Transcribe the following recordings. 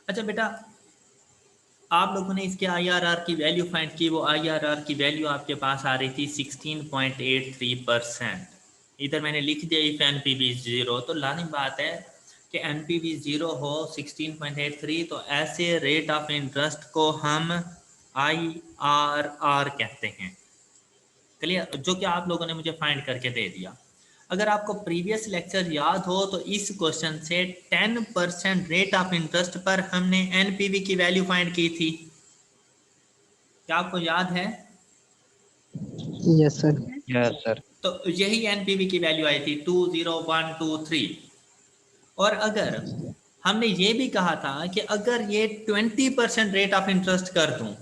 अच्छा बेटा, आप लोगों ने इसके आईआरआर की वैल्यू फाइंड की, वो आईआरआर की वैल्यू आपके पास आ रही थी 16.83%। इधर मैंने लिख दिया इफ एनपीवी 0, तो लानी बात है कि एनपीवी 0 हो 16.83, तो ऐसे रेट ऑफ इंटरेस्ट को हम आईआरआर कहते हैं। क्लियर? जो कि आप लोगों ने मुझे फाइंड करके दे दिया। अगर आपको प्रीवियस लेक्चर याद हो तो इस क्वेश्चन से 10% रेट ऑफ इंटरेस्ट पर हमने एनपीवी की वैल्यू फाइंड की थी। क्या आपको याद है? Yes sir. Yes sir. तो यही एनपीवी की वैल्यू आई थी 20123। और अगर हमने ये भी कहा था कि अगर ये 20% रेट ऑफ इंटरेस्ट कर दूं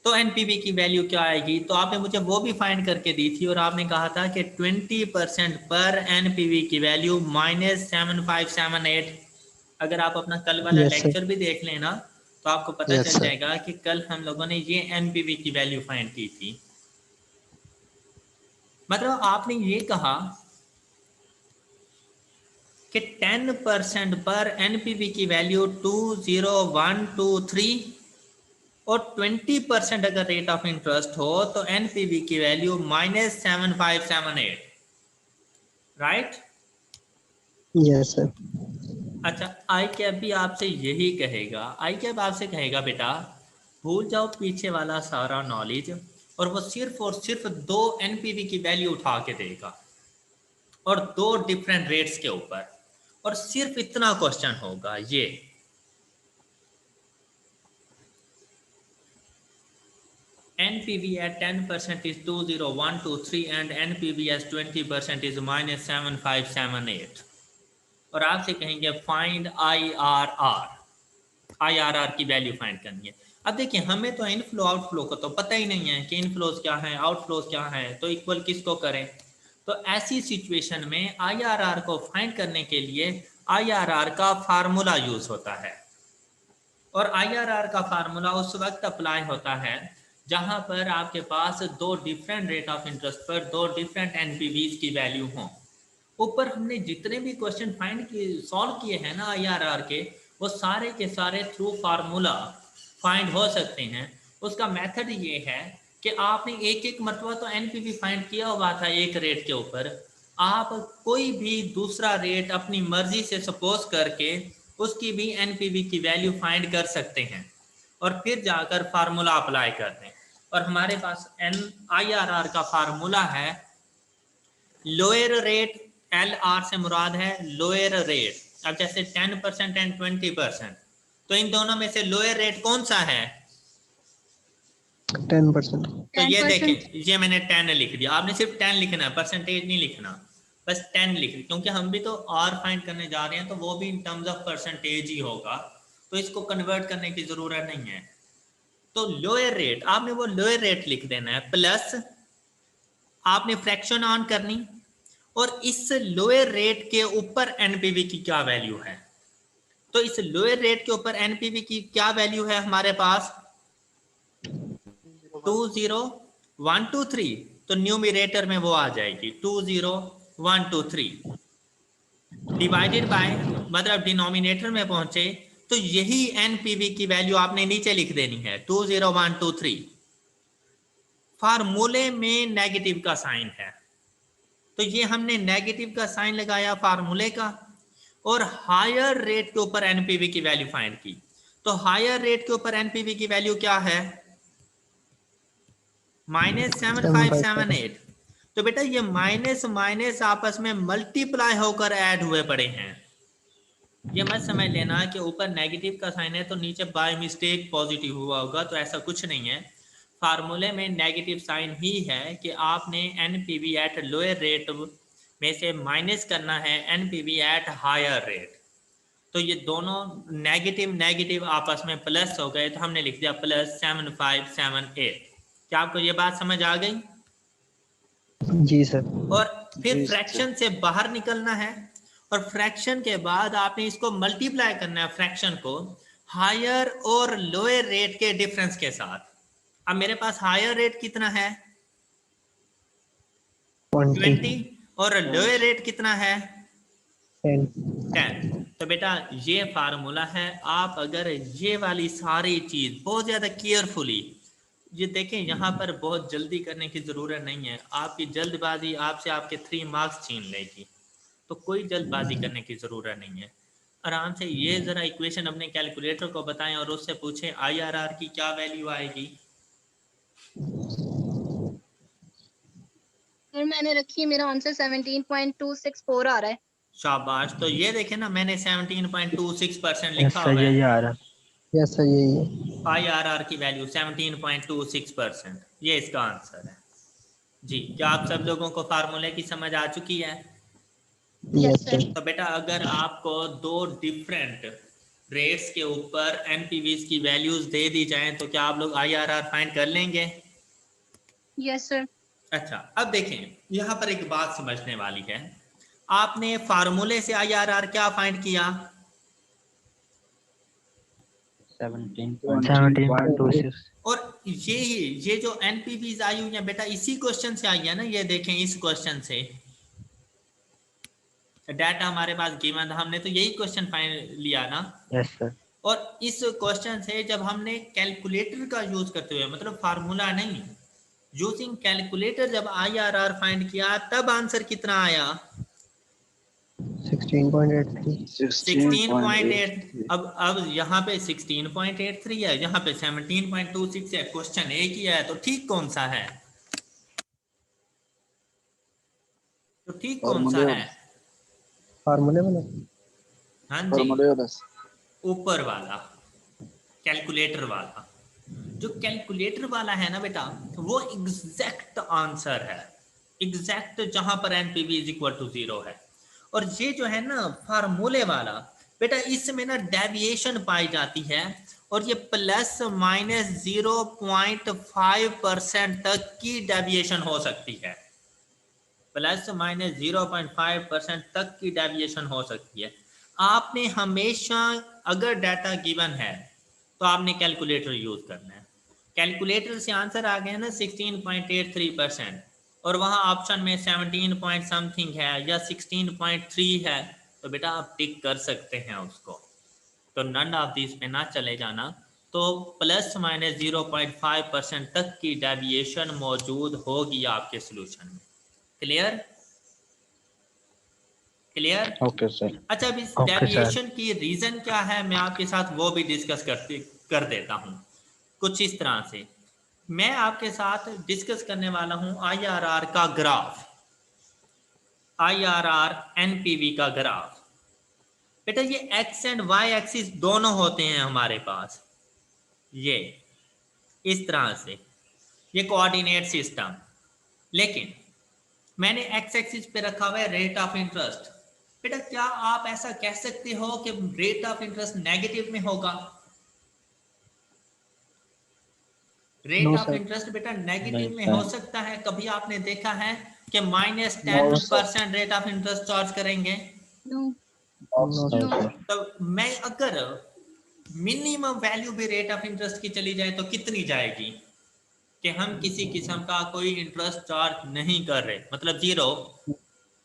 तो एनपीवी की वैल्यू क्या आएगी, तो आपने मुझे वो भी फाइंड करके दी थी और आपने कहा था कि 20% पर एनपीवी की वैल्यू -7578। अगर आप अपना कल वाला यस सर। लेक्चर भी देख लेना तो आपको पता यस चल सर। जाएगा कि कल हम लोगों ने ये एनपीवी की वैल्यू फाइंड की थी। मतलब आपने ये कहा कि 10% पर एनपीवी की वैल्यू 20123 और 20% अगर रेट ऑफ इंटरेस्ट हो तो एनपीवी की वैल्यू -7578। राइट? Yes sir. अच्छा, आई कैप भी आपसे यही कहेगा। आई कैप आपसे कहेगा बेटा भूल जाओ पीछे वाला सारा नॉलेज और वो सिर्फ और सिर्फ 2 एनपीवी की वैल्यू उठा के देगा और 2 डिफरेंट रेट्स के ऊपर, और सिर्फ इतना क्वेश्चन होगा ये। NPV at 10% is 20123 and NPV as 20% is -7578। और आपसे कहेंगे फाइंड IRR की वैल्यू फाइंड करनी है। अब देखिए हमें तो इनफ्लो आउटफ्लो का तो पता ही नहीं है कि इनफ्लोज क्या है आउटफ्लोज क्या है, तो इक्वल किसको करें। तो ऐसी सिचुएशन में IRR को फाइंड करने के लिए IRR का फार्मूला यूज होता है। और IRR का फार्मूला उस वक्त अप्लाई होता है जहां पर आपके पास 2 डिफरेंट रेट ऑफ इंटरेस्ट पर 2 डिफरेंट एनपीवीज की वैल्यू हो। ऊपर हमने जितने भी क्वेश्चन फाइंड किए सॉल्व किए हैं ना IRR के, वो सारे के सारे थ्रू फार्मूला फाइंड हो सकते हैं। उसका मेथड ये है कि आपने एक एक मरतबा तो एनपीवी फाइंड किया हुआ था एक रेट के ऊपर, आप कोई भी दूसरा रेट अपनी मर्जी से सपोज करके उसकी भी एनपीवी की वैल्यू फाइंड कर सकते हैं और फिर जाकर फार्मूला अप्लाई कर दें। और हमारे पास IRR का फार्मूला है लोअर रेट, LR से मुराद है लोअर रेट। अब जैसे 10% एंड 20%, तो इन दोनों में से लोअर रेट कौन सा है? 10%। तो ये देखें, ये मैंने 10 लिख दिया, आपने सिर्फ 10 लिखना है, परसेंटेज नहीं लिखना, बस 10 लिख दिया, क्योंकि हम भी तो R फाइंड करने जा रहे हैं तो वो भी इन टर्म्स ऑफ परसेंटेज ही होगा, तो इसको कन्वर्ट करने की जरूरत नहीं है। तो लोअर रेट, आपने वो लोअर रेट लिख देना है, प्लस आपने फ्रैक्शन ऑन करनी और इस लोअर रेट के ऊपर एनपीवी की क्या वैल्यू है। तो इस लोअर रेट के ऊपर एनपीवी की क्या वैल्यू है हमारे पास 20123, तो न्यूमरेटर में वो आ जाएगी 20123 डिवाइडेड बाय, मतलब डिनोमिनेटर में पहुंचे तो यही एनपीवी की वैल्यू आपने नीचे लिख देनी है 20123। फार्मूले में नेगेटिव का साइन है तो ये हमने नेगेटिव का साइन लगाया फार्मूले का और हायर रेट के ऊपर एनपीवी की वैल्यू फाइंड की। तो हायर रेट के ऊपर एनपीवी की वैल्यू क्या है -7578। तो बेटा ये माइनस माइनस आपस में मल्टीप्लाई होकर ऐड हुए पड़े हैं। ये मत समझ लेना कि ऊपर नेगेटिव का साइन है तो नीचे बाय मिस्टेक पॉजिटिव हुआ होगा, तो ऐसा कुछ नहीं है। फार्मूले में नेगेटिव साइन ही है कि आपने एनपीवी एट लोअर रेट में से माइनस करना है एनपीवी एट हायर रेट। तो ये दोनों नेगेटिव नेगेटिव आपस में प्लस हो गए, तो हमने लिख दिया +7578। क्या आपको ये बात समझ आ गई? जी सर। और फिर जी फ्रैक्शन से बाहर निकलना है और फ्रैक्शन के बाद आपने इसको मल्टीप्लाई करना है फ्रैक्शन को हायर और लोअर रेट के डिफरेंस के साथ। अब मेरे पास हायर रेट कितना है 20 और लोअर रेट कितना है 10। 10। तो बेटा ये फार्मूला है। आप अगर ये वाली सारी चीज बहुत ज्यादा केयरफुली ये देखें, यहाँ पर बहुत जल्दी करने की जरूरत नहीं है। आपकी जल्दबाजी आपसे आपके 3 मार्क्स छीन लेगी, तो कोई जल्दबाजी करने की जरूरत नहीं है। आराम से ये जरा इक्वेशन अपने कैलकुलेटर को बताएं और उससे पूछें आईआरआर की क्या वैल्यू आएगी। सर मैंने रखी है, मेरा आंसर 17.264 आ रहा है। शाबाश। तो ये देखें ना, मैंने 17.26% यस लिखा सर, हुआ यही है। आ रहा है। यस सर, यही है। आईआरआर की वैल्यू 17.26%, ये इसका आंसर है जी। क्या आप सब लोगों को फार्मूले की समझ आ चुकी है? Yes sir. तो बेटा अगर आपको दो डिफरेंट रेट्स के ऊपर एनपीवीज की वैल्यूज दे दी जाएं तो क्या आप लोग आईआरआर फाइंड कर लेंगे? Yes sir. अच्छा, अब देखें यहाँ पर एक बात समझने वाली है। आपने फार्मूले से आईआरआर क्या फाइंड किया? 17.26। और ये जो एनपीवीज आई हुई है बेटा, इसी क्वेश्चन से आई है ना। ये देखें, इस क्वेश्चन से डाटा हमारे पास गिवन था, हमने तो यही क्वेश्चन फाइंड लिया ना। Yes sir. और इस क्वेश्चन से जब हमने कैलकुलेटर का यूज करते हुए, मतलब फार्मूला नहीं, यूजिंग कैलकुलेटर जब आईआरआर फाइंड किया, तब आंसर कितना आया? 16.83। 16.8। अब यहाँ पे 16.83 है, यहाँ पे 17.26 है। क्वेश्चन एक ही है, तो ठीक कौन सा है? तो ठीक कौन सा है? फार्मूले वाला। हाँ जी, ऊपर वाला, कैलकुलेटर वाला। जो कैलकुलेटर वाला है ना बेटा, वो एग्जैक्ट आंसर है, एग्जैक्ट जहां पर एनपीवी इज इक्वल टू 0 है। और ये जो है ना फार्मूले वाला बेटा, इसमें ना डेविएशन पाई जाती है, और ये प्लस माइनस 0.5% तक की डेविएशन हो सकती है। प्लस माइनस 0.5% तक की डेविएशन हो सकती है। आपने हमेशा अगर डाटा गिवन है तो आपने कैलकुलेटर यूज करना है। कैलकुलेटर से आंसर आ गया ना 16.83%, और वहां ऑप्शन में 17 पॉइंट समथिंग है या 16.3 है, तो बेटा आप टिक कर सकते हैं उसको। तो नन ऑफ दिस पे ना चले जाना। तो प्लस माइनस 0.5% तक की डेविएशन मौजूद होगी आपके सोल्यूशन में। क्लियर? क्लियर? Okay sir. अच्छा, अब इस ओके सर। डेविएशन की रीजन क्या है, मैं आपके साथ वो भी डिस्कस कर देता हूं। कुछ इस तरह से मैं आपके साथ डिस्कस करने वाला हूं आईआरआर का ग्राफ, आईआरआर एनपीवी का ग्राफ। बेटा ये एक्स एंड वाई एक्सिस दोनों होते हैं हमारे पास, ये इस तरह से, ये कोऑर्डिनेट सिस्टम। लेकिन मैंने एक्स एक्सिस पे रखा हुआ है रेट ऑफ इंटरेस्ट। बेटा क्या आप ऐसा कह सकते हो कि रेट ऑफ इंटरेस्ट नेगेटिव में होगा? Rate no of sir. Interest बेटा नेगेटिव नहीं में हो सर। सकता है? कभी आपने देखा है कि minus no 10% rate of interest charge करेंगे? नो। No sir. सर। तो मैं अगर मिनिमम वैल्यू भी रेट ऑफ इंटरेस्ट की चली जाए तो कितनी जाएगी? कि हम किसी किस्म का कोई इंटरेस्ट चार्ज नहीं कर रहे, मतलब 0।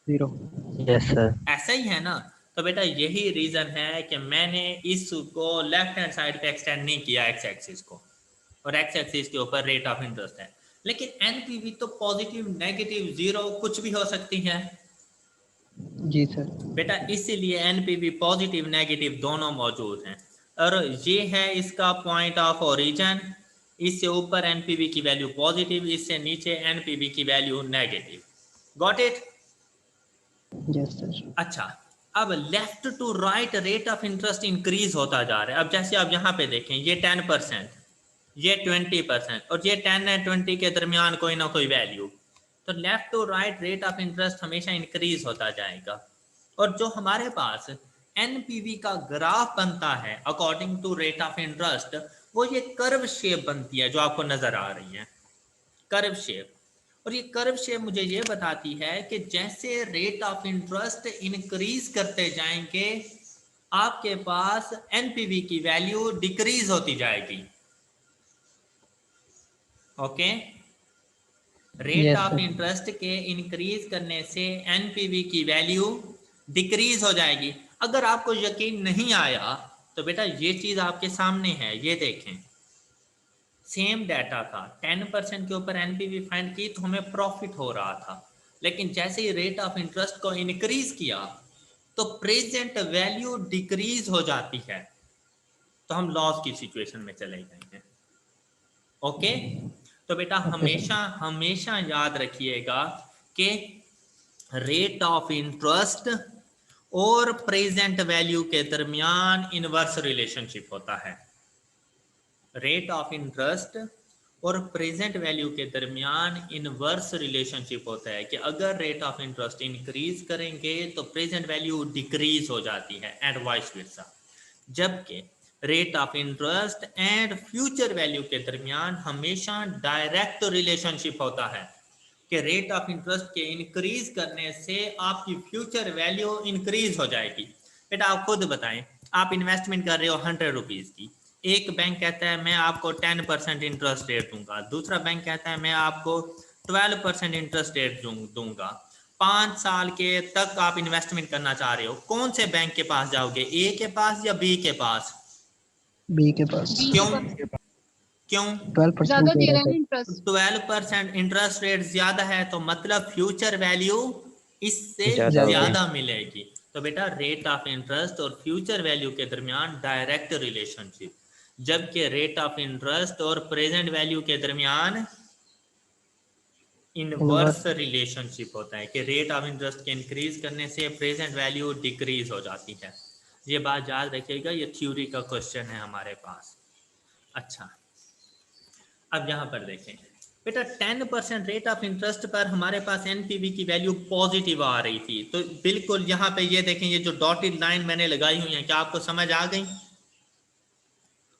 0। Yes sir. ऐसा ही है ना। तो बेटा यही रीजन है कि मैंने इसको लेफ्ट हैंड साइड पे एक्सटेंड नहीं किया एक्स एक्सिस को, और एक्स एक्सिस के ऊपर रेट ऑफ इंटरेस्ट है। लेकिन एनपीवी तो पॉजिटिव नेगेटिव 0 कुछ भी हो सकती है जी सर। बेटा, इसीलिए एनपीवी पॉजिटिव नेगेटिव दोनों मौजूद हैं। और ये है इसका पॉइंट ऑफ ओरिजिन। इससे ऊपर एनपीवी की वैल्यू पॉजिटिव, इससे नीचे एनपीवी की value negative. Got it? Yes sir. अच्छा, अब left to right rate of interest increase होता जा रहा है। अब जैसे आप यहाँ पे देखें, ये 10%, ये 20%, और ये 10 और 20 के दरमियान कोई ना कोई वैल्यू। तो left to right rate of interest हमेशा इंक्रीज होता जाएगा। और जो हमारे पास एनपीवी का ग्राफ बनता है according to rate of interest, वो ये कर्व शेप बनती है जो आपको नजर आ रही है, कर्व शेप। और ये कर्व शेप मुझे ये बताती है कि जैसे रेट ऑफ इंटरेस्ट इंक्रीज करते जाएंगे, आपके पास एनपीवी की वैल्यू डिक्रीज होती जाएगी। Okay, rate yes of sir. Interest के इंक्रीज करने से एनपीवी की वैल्यू डिक्रीज हो जाएगी। अगर आपको यकीन नहीं आया तो बेटा ये चीज आपके सामने है, ये देखें, सेम डाटा था, 10% के ऊपर एनपीवी फाइंड की तो हमें प्रॉफिट हो रहा था, लेकिन जैसे ही रेट ऑफ इंटरेस्ट को इंक्रीज किया तो प्रेजेंट वैल्यू डिक्रीज हो जाती है, तो हम लॉस की सिचुएशन में चले गए हैं। ओके, तो बेटा हमेशा हमेशा याद रखिएगा कि रेट ऑफ इंटरेस्ट और प्रेजेंट वैल्यू के दरमियान इनवर्स रिलेशनशिप होता है। रेट ऑफ इंटरेस्ट और प्रेजेंट वैल्यू के दरमियान इनवर्स रिलेशनशिप होता है कि अगर रेट ऑफ इंटरेस्ट इंक्रीज करेंगे तो प्रेजेंट वैल्यू डिक्रीज हो जाती है एंड वाइस वर्सा, जबकि rate of interest and future value के दरमियान हमेशा डायरेक्ट रिलेशनशिप होता है कि रेट ऑफ इंटरेस्ट के इंक्रीज करने से आपकी फ्यूचर वैल्यू इंक्रीज हो जाएगी। बेटा आप खुद बताएं, आप इन्वेस्टमेंट कर रहे हो 100 रुपीज की, एक बैंक कहता है मैं आपको 10% इंटरेस्ट रेट दूंगा, दूसरा बैंक कहता है मैं आपको 12% इंटरेस्ट रेट दूंगा, 5 साल के तक आप इन्वेस्टमेंट करना चाह रहे हो, कौन से बैंक के पास जाओगे, ए के पास या बी के पास? बी के पास। क्यों? क्यों? 12% ज्यादा दे दे रहा रहा है है। इंटरेस्ट। 12% इंटरेस्ट रेट ज्यादा है तो मतलब फ्यूचर वैल्यू इससे ज्यादा होगी। ज्यादा मिलेगी। तो बेटा रेट ऑफ इंटरेस्ट और फ्यूचर वैल्यू के दरमियान डायरेक्ट रिलेशनशिप, जबकि रेट ऑफ इंटरेस्ट और प्रेजेंट वैल्यू के दरमियान इनवर्स रिलेशनशिप होता है कि रेट ऑफ इंटरेस्ट के इंक्रीज करने से प्रेजेंट वैल्यू डिक्रीज हो जाती है। ये बात याद रखिएगा, ये थ्योरी का क्वेश्चन है हमारे पास। अच्छा, अब यहाँ पर देखें बेटा 10% रेट ऑफ इंटरेस्ट पर हमारे पास एनपीवी की वैल्यू पॉजिटिव आ रही थी, तो बिल्कुल यहाँ पे ये देखें, ये जो डॉटेड लाइन मैंने लगाई हुई है, क्या आपको समझ आ गई?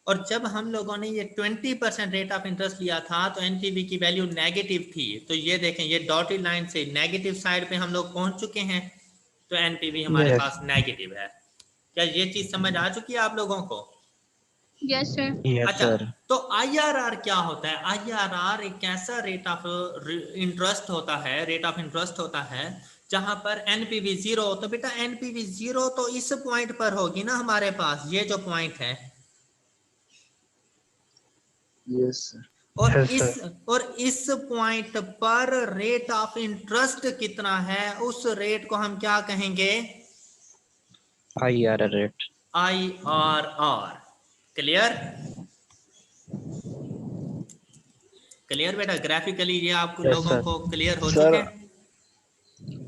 और जब हम लोगों ने ये 20% रेट ऑफ इंटरेस्ट लिया था तो एनपीवी की वैल्यू नेगेटिव थी, तो ये देखें ये डॉटेड लाइन से नेगेटिव साइड पे हम लोग पहुंच चुके हैं, तो एनपीवी हमारे Yes. पास नेगेटिव है। क्या ये चीज समझ आ चुकी है आप लोगों को? Yes sir. Yes, अच्छा, sir. तो आईआरआर क्या होता है? आईआरआर एक ऐसा रेट ऑफ इंटरेस्ट होता है, रेट ऑफ इंटरेस्ट होता है जहां पर एनपीवी 0 हो। तो बेटा एनपीवी 0 तो इस पॉइंट पर होगी ना हमारे पास, ये जो पॉइंट है। Yes sir. और इस पॉइंट पर रेट ऑफ इंटरेस्ट कितना है, उस रेट को हम क्या कहेंगे? IRR rate. IRR. Clear? Clear बेटा? ग्राफिकली ये आपको Yes, लोगों sir. को क्लियर हो सर, चुके हैं?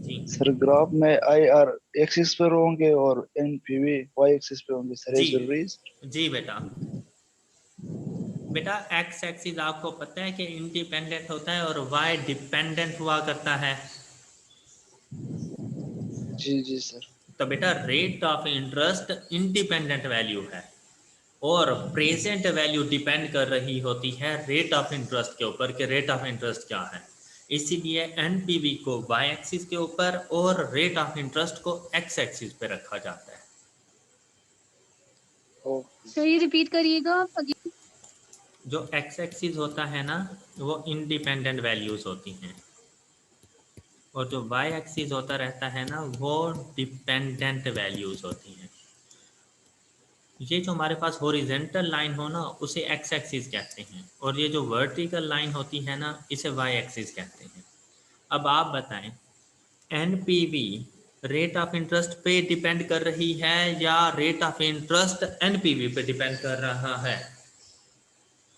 जी सर ग्राफ में आईआर एक्सिस पर होंगे और एनपीवी वाई एक्सिस पे होंगे सर, जी। इज रीज? जी बेटा, बेटा एक्स एक्सिस आपको पता है कि इंडिपेंडेंट होता है और वाई डिपेंडेंट हुआ करता है। जी जी सर। तो बेटा rate of interest independent value है और प्रेजेंट वैल्यू डिपेंड कर रही होती है रेट ऑफ इंटरेस्ट के ऊपर कि रेट ऑफ इंटरेस्ट क्या है। इसीलिए एनपीवी को वाई एक्सिस के ऊपर और रेट ऑफ इंटरेस्ट को एक्स एक्सिस पे रखा जाता है। सर ये रिपीट करिएगा अगेन। जो एक्स एक्सिस होता है ना वो इंडिपेंडेंट वैल्यूज होती हैं और जो वाई एक्सिस होता रहता है ना वो डिपेंडेंट वैल्यूज होती हैं। ये जो हमारे पास हॉरिजॉन्टल लाइन हो ना उसे एक्स एक्सिस कहते हैं और ये जो वर्टिकल लाइन होती है ना इसे वाई एक्सिस कहते हैं। अब आप बताएं एनपीवी रेट ऑफ इंटरेस्ट पे डिपेंड कर रही है या रेट ऑफ इंटरेस्ट एनपीवी पे डिपेंड कर रहा है?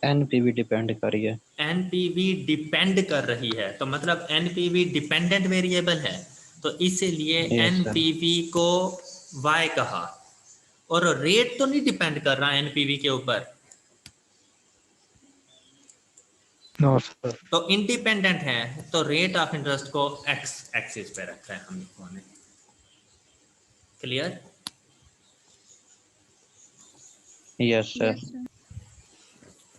NPV डिपेंड करी है। एनपीवी डिपेंड कर रही है, तो मतलब एनपीवी डिपेंडेंट वेरिएबल है, तो इसीलिए Yes, sir. एनपीवी को वाई कहा। और रेट तो नहीं डिपेंड कर रहा एनपीवी के ऊपर, No, sir. तो इंडिपेंडेंट है, तो रेट ऑफ इंटरेस्ट को एक्स एक्सिस पे रखा है हम लोगों ने। क्लियर? Yes, sir.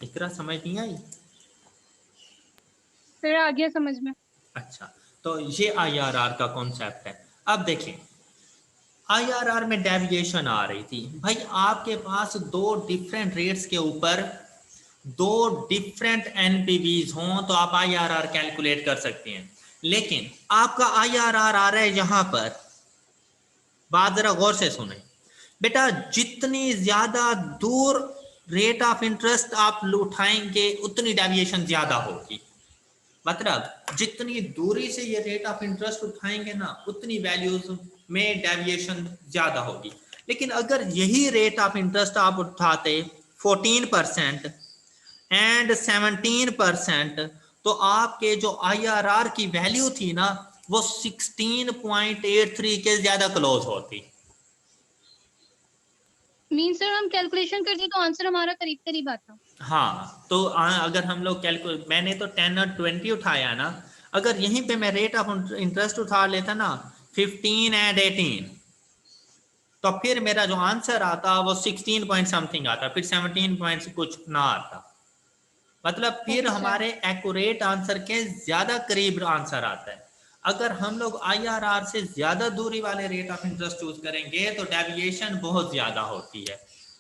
इकरा समझ नहीं आई? सर आ गया समझ में। अच्छा, तो ये आईआरआर का कॉन्सेप्ट है। अब देखें आईआरआर में डेविएशन आ रही थी, भाई आपके पास दो डिफरेंट रेट्स के ऊपर दो डिफरेंट एनपीवीज हों तो आप आईआरआर कैलकुलेट कर सकते हैं, लेकिन आपका आईआरआर आ रहा है यहां पर। बात जरा गौर से सुने, बेटा जितनी ज्यादा दूर रेट ऑफ इंटरेस्ट आप उठाएंगे उतनी डेविएशन ज्यादा होगी। मतलब जितनी दूरी से ये रेट ऑफ इंटरेस्ट उठाएंगे ना उतनी वैल्यूज में डेविएशन ज्यादा होगी। लेकिन अगर यही रेट ऑफ इंटरेस्ट आप उठाते 14% एंड 17%, तो आपके जो IRR की वैल्यू थी ना वो 16.83 के ज्यादा क्लोज होती। मीन सर हम कैलकुलेशन करते तो आंसर हमारा करीब करीब आता। हाँ, तो अगर हम लोग मैंने तो 10 और 20 उठाया ना, अगर यहीं पे मैं रेट ऑफ इंटरेस्ट उठा लेता ना 15 एंड 18, तो फिर मेरा जो आंसर आता वो 16 पॉइंट समथिंग आता, फिर 17 पॉइंट कुछ ना आता। मतलब फिर Okay, sir. हमारे एक्यूरेट आंसर के ज्यादा करीब आंसर आता है। अगर हम लोग IRR से ज्यादा दूरी वाले रेट ऑफ इंटरेस्ट चूज करेंगे तो डेविएशन बहुत ज्यादा होती है।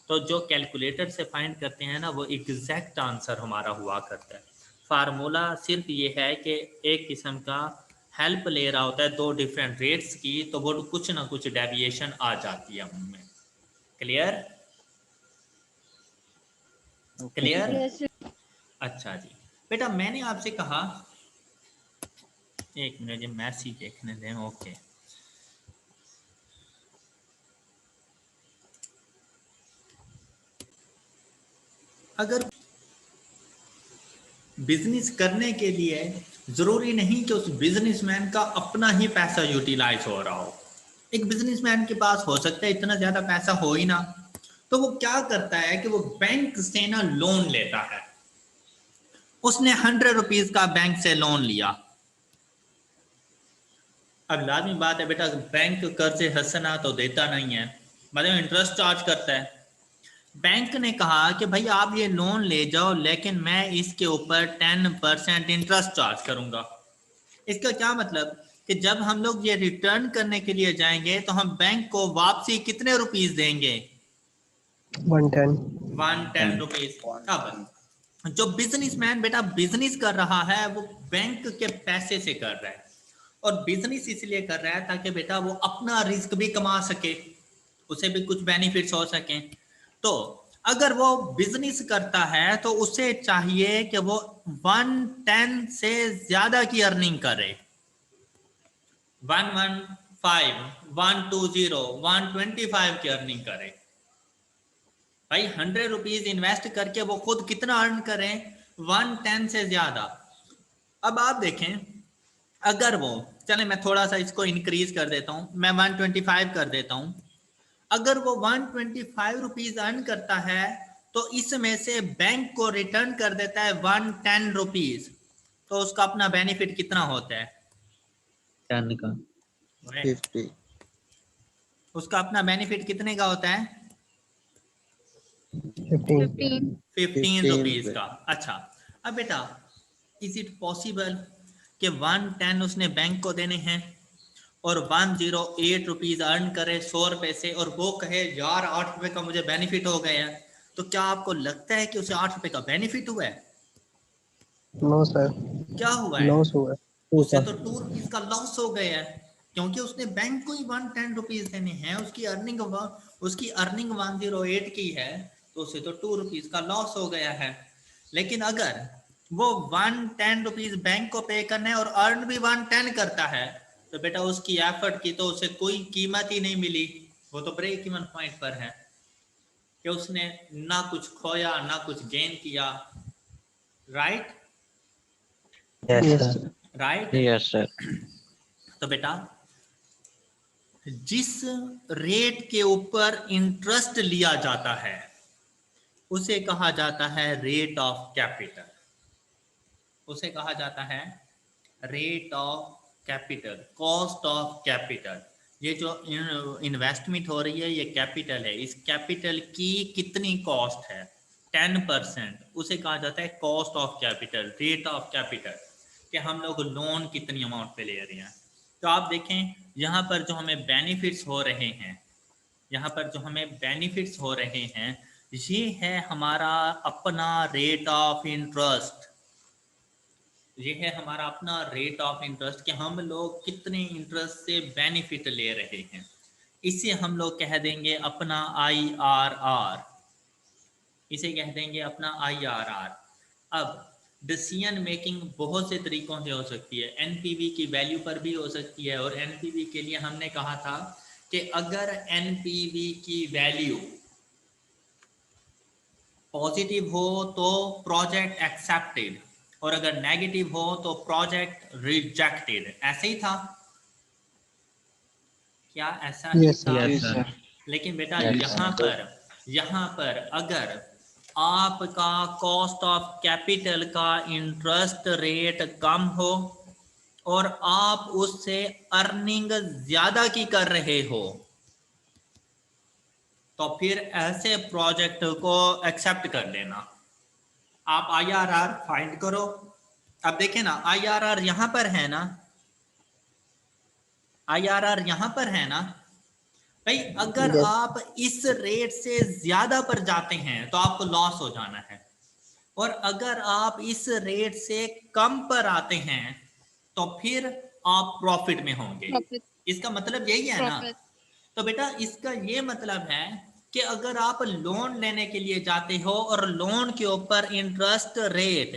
तो जो कैलकुलेटर से फाइंड करते हैं ना वो एग्जैक्ट आंसर हमारा हुआ करता है। फार्मूला सिर्फ ये है कि एक किस्म का हेल्प ले रहा होता है दो डिफरेंट रेट्स की, तो वो कुछ ना कुछ डेविएशन आ जाती है उनमें। क्लियर? क्लियर? Yes, sir. अच्छा जी बेटा, मैंने आपसे कहा, एक मिनट ये मैसेज देखने दें। ओके, अगर बिजनेस करने के लिए जरूरी नहीं कि उस बिजनेसमैन का अपना ही पैसा यूटिलाइज हो रहा हो। एक बिजनेसमैन के पास हो सकता है इतना ज्यादा पैसा हो ही ना, तो वो क्या करता है कि वो बैंक से ना लोन लेता है। उसने 100 रुपीज का बैंक से लोन लिया। अब लाजमी बात है बेटा, बैंक कर्ज हंसना तो देता नहीं है, मतलब इंटरेस्ट चार्ज करता है। बैंक ने कहा कि भाई आप ये लोन ले जाओ, लेकिन मैं इसके ऊपर 10% इंटरेस्ट चार्ज करूंगा। इसका क्या मतलब कि जब हम लोग ये रिटर्न करने के लिए जाएंगे तो हम बैंक को वापसी कितने रुपीस देंगे? 110। 110 रुपीस। अब जो बिजनेसमैन बेटा बिजनेस कर रहा है वो बैंक के पैसे से कर रहा है, और बिजनेस इसलिए कर रहा है ताकि बेटा वो अपना रिस्क भी कमा सके, उसे भी कुछ बेनिफिट्स हो सके। तो अगर वो बिजनेस करता है तो उसे चाहिए कि वो 110 से ज्यादा की अर्निंग करे। 115, 120, 125 की अर्निंग करे। भाई 100 रुपीज इन्वेस्ट करके वो खुद कितना अर्न करें? 110 से ज्यादा। अब आप देखें, अगर वो, चले मैं थोड़ा सा इसको इंक्रीज कर देता हूं, मैं 125 कर देता हूं। अगर वो 125 रुपीज अर्न करता है तो इसमें से बैंक को रिटर्न कर देता है 110 रुपीज, तो उसका अपना बेनिफिट कितना होता है? 10 का 50। उसका अपना बेनिफिट कितने का होता है? 15. 15 रुपीज का। अच्छा, अब बेटा इज इट पॉसिबल कि 110 उसने बैंक को देने हैं और 108 रुपीज अर्न करे 100 रुपए से, और वो कहे यार 8 रुपए का मुझे बेनिफिट हो गया है, तो क्या आपको लगता है कि उसे 8 रुपए का बेनिफिट हुआ है? नो सर, क्या हुआ है? लॉस हुआ है। उससे तो 2 रुपीज का लॉस हो गया है, क्योंकि उसने बैंक को ही 110 रुपीज देने हैं। उसकी अर्निंग 108 की है, तो उसे तो 2 रुपीज का लॉस हो गया है। लेकिन अगर वो 110 रुपीज बैंक को पे करने और अर्न भी 110 करता है, तो बेटा उसकी एफर्ट की तो उसे कोई कीमत ही नहीं मिली। वो तो ब्रेक इवन पॉइंट पर है कि उसने ना कुछ खोया ना कुछ गेन किया। Right? Yes sir. Right? Yes sir. तो बेटा जिस रेट के ऊपर इंटरेस्ट लिया जाता है उसे कहा जाता है रेट ऑफ कैपिटल। उसे कहा जाता है rate of capital, cost of capital. ये जो इन्वेस्टमेंट हो रही है ये कैपिटल है, इस कैपिटल की कितनी कॉस्ट है? 10%। उसे कहा जाता है cost of capital, rate of capital, कि हम लोग लोन कितनी अमाउंट पे ले रहे हैं। तो आप देखें यहाँ पर जो हमें बेनिफिट्स हो रहे हैं, यहाँ पर जो हमें बेनिफिट्स हो रहे हैं, ये है हमारा अपना रेट ऑफ इंटरेस्ट। ये है हमारा अपना रेट ऑफ इंटरेस्ट कि हम लोग कितने इंटरेस्ट से बेनिफिट ले रहे हैं। इसे हम लोग कह देंगे अपना IRR, इसे कह देंगे अपना IRR। अब डिसीजन मेकिंग बहुत से तरीकों से हो सकती है, एनपीवी की वैल्यू पर भी हो सकती है, और एनपीवी के लिए हमने कहा था कि अगर एनपीवी की वैल्यू पॉजिटिव हो तो प्रोजेक्ट एक्सेप्टेड, और अगर नेगेटिव हो तो प्रोजेक्ट रिजेक्टेड। ऐसे ही था क्या? ऐसा ही Yes, था। sir. जी सर। लेकिन बेटा Yes, यहाँ पर अगर आपका कॉस्ट ऑफ कैपिटल का इंटरेस्ट रेट कम हो और आप उससे अर्निंग ज्यादा की कर रहे हो, तो फिर ऐसे प्रोजेक्ट को एक्सेप्ट कर लेना। आप IRR फाइंड करो। अब देखें ना, IRR यहां पर है ना, IRR यहां पर है ना भाई। अगर Yes. आप इस रेट से ज्यादा पर जाते हैं तो आपको लॉस हो जाना है, और अगर आप इस रेट से कम पर आते हैं तो फिर आप प्रॉफिट में होंगे। Profit. इसका मतलब यही है ना। Profit. तो बेटा इसका ये मतलब है कि अगर आप लोन लेने के लिए जाते हो और लोन के ऊपर इंटरेस्ट रेट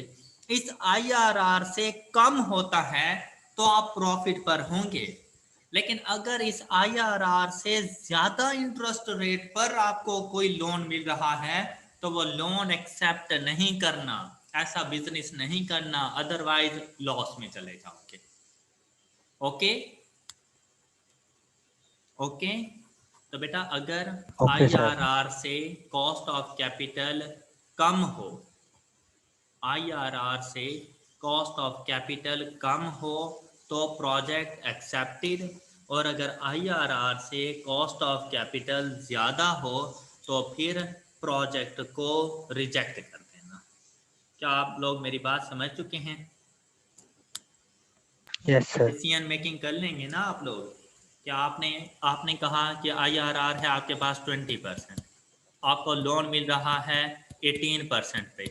इस IRR से कम होता है तो आप प्रॉफिट पर होंगे। लेकिन अगर इस IRR से ज्यादा इंटरेस्ट रेट पर आपको कोई लोन मिल रहा है तो वो लोन एक्सेप्ट नहीं करना, ऐसा बिजनेस नहीं करना, अदरवाइज लॉस में चले जाओगे। Okay okay. तो बेटा अगर Okay, sir. IRR से कॉस्ट ऑफ कैपिटल कम हो, IRR से कॉस्ट ऑफ कैपिटल कम हो तो प्रोजेक्ट एक्सेप्टेड, और अगर IRR से कॉस्ट ऑफ कैपिटल ज़्यादा हो तो फिर प्रोजेक्ट को रिजेक्ट कर देना। क्या आप लोग मेरी बात समझ चुके हैं? Yes, sir. डिसीजन मेकिंग कर लेंगे ना आप लोग? क्या आपने कहा कि IRR है आपके पास 20%, आपको लोन मिल रहा है 18% पे,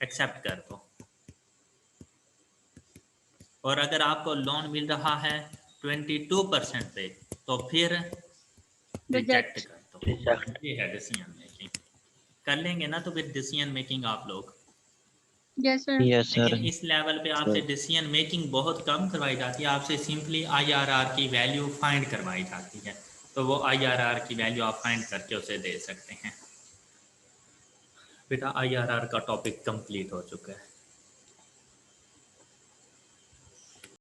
एक्सेप्ट कर दो। और अगर आपको लोन मिल रहा है 22% पे तो फिर रिजेक्ट Reject. कर दो। Reject. ये है डिसीजन मेकिंग। कर लेंगे ना तो फिर डिसीजन मेकिंग आप लोग। Yes, sir. Yes, sir. लेकिन इस लेवल पे आपसे डिसीजन मेकिंग बहुत कम करवाई जाती है, आपसे सिंपली IRR की वैल्यू फाइंड करवाई जाती है। तो वो IRR की वैल्यू आप फाइंड करके उसे दे सकते हैं। बेटा IRR का टॉपिक कंप्लीट हो चुका है।